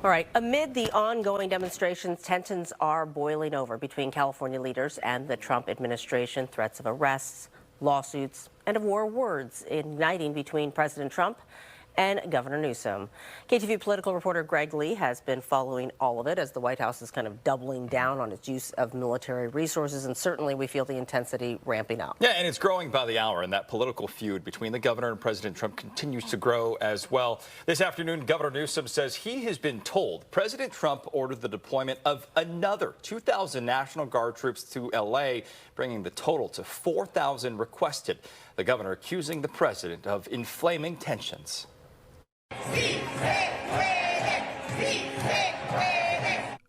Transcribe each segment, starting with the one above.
All right. Amid the ongoing demonstrations, tensions are boiling over between California leaders and the Trump administration. Threats of arrests, lawsuits, and of war words igniting between President Trump and Governor Newsom. KTVU political reporter Greg Lee has been following all of it as the White House is kind of doubling down on its use of military resources, and certainly we feel the intensity ramping up. Yeah, and it's growing by the hour, and that political feud between the governor and President Trump continues to grow as well. This afternoon, Governor Newsom says he has been told President Trump ordered the deployment of another 2,000 National Guard troops to L.A., bringing the total to 4,000 requested. The governor accusing the president of inflaming tensions.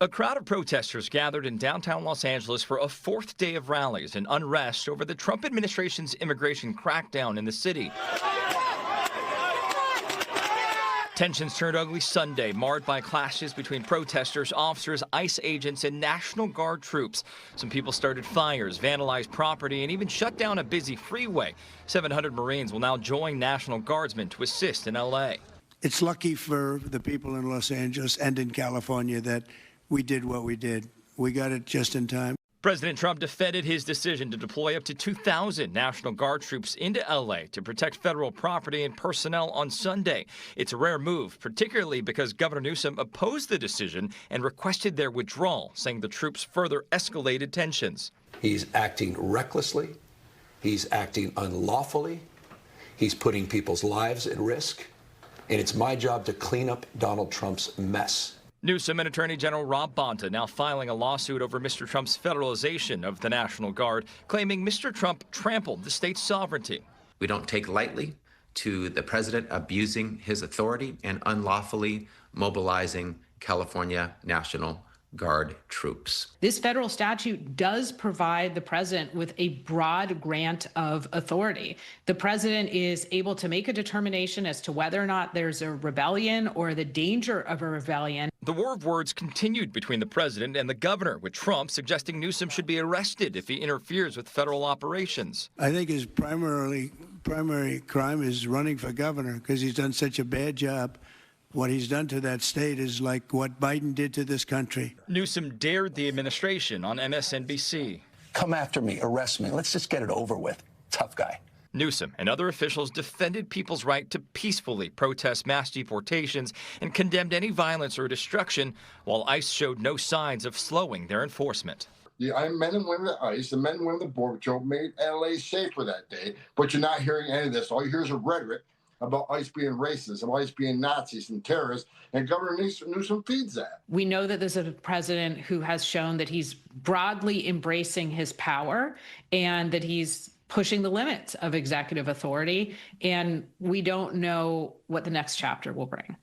A crowd of protesters gathered in downtown Los Angeles for a fourth day of rallies and unrest over the Trump administration's immigration crackdown in the city. Tensions turned ugly Sunday, marred by clashes between protesters, officers, ICE agents, and National Guard troops. Some people started fires, vandalized property, and even shut down a busy freeway. 700 Marines will now join National Guardsmen to assist in L.A. It's lucky for the people in Los Angeles and in California that we did what we did. We got it just in time. President Trump defended his decision to deploy up to 2,000 National Guard troops into L.A. to protect federal property and personnel on Sunday. It's a rare move, particularly because Governor Newsom opposed the decision and requested their withdrawal, saying the troops further escalated tensions. He's acting recklessly. He's acting unlawfully. He's putting people's lives at risk. And it's my job to clean up Donald Trump's mess. Newsom and Attorney General Rob Bonta now filing a lawsuit over Mr. Trump's federalization of the National Guard, claiming Mr. Trump trampled the state's sovereignty. We don't take lightly to the president abusing his authority and unlawfully mobilizing California National Guard troops. This federal statute does provide the president with a broad grant of authority. The president is able to make a determination as to whether or not there's a rebellion or the danger of a rebellion. The war of words continued between the president and the governor, with Trump suggesting Newsom should be arrested if he interferes with federal operations. I think his primary crime is running for governor because he's done such a bad job. What he's done to that state is like what Biden did to this country. Newsom dared the administration on MSNBC. Come after me, arrest me. Let's just get it over with. Tough guy. Newsom and other officials defended people's right to peacefully protest mass deportations and condemned any violence or destruction, while ICE showed no signs of slowing their enforcement. The men and women of ICE, the men and women of the Border Patrol made L.A. safer that day, but you're not hearing any of this. All you hear is a rhetoric about ICE being racist, about ICE being Nazis and terrorists, and Governor Newsom feeds that. We know that this is a president who has shown that he's broadly embracing his power and that he's pushing the limits of executive authority, and we don't know what the next chapter will bring.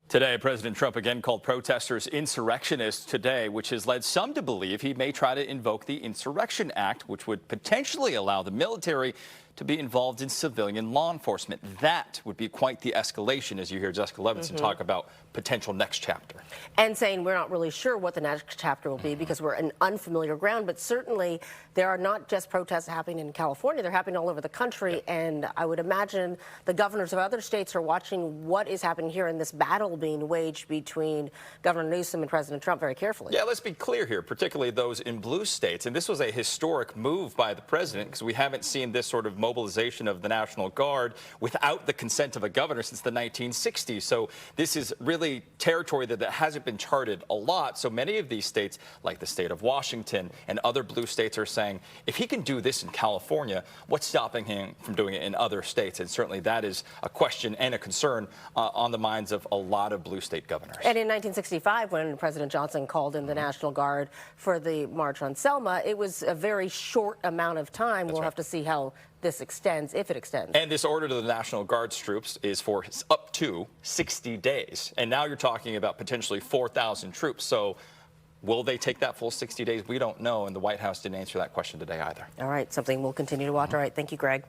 Today, President Trump again called protesters insurrectionists today, which has led some to believe he may try to invoke the Insurrection Act, which would potentially allow the military to be involved in civilian law enforcement. That would be quite the escalation, as you hear Jessica Levinson talk about potential next chapter. And saying we're not really sure what the next chapter will be because we're in unfamiliar ground, but certainly there are not just protests happening in California, they're happening all over the country, and I would imagine the governors of other states are watching what is happening here in this battle being waged between Governor Newsom and President Trump very carefully. Yeah, let's be clear here, particularly those in blue states, and this was a historic move by the president because we haven't seen this sort of mobilization of the National Guard without the consent of a governor since the 1960s. So this is really territory that hasn't been charted a lot. So many of these states, like the state of Washington and other blue states, are saying, if he can do this in California, what's stopping him from doing it in other states? And certainly that is a question and a concern on the minds of a lot of blue state governors. And in 1965, when President Johnson called in the National Guard for the March on Selma, it was a very short amount of time. We'll have to see how this extends, if it extends. And this order to the National Guard's troops is for up to 60 days. And now you're talking about potentially 4,000 troops. So will they take that full 60 days? We don't know. And the White House didn't answer that question today either. All right. Something we'll continue to watch. All right. Thank you, Greg.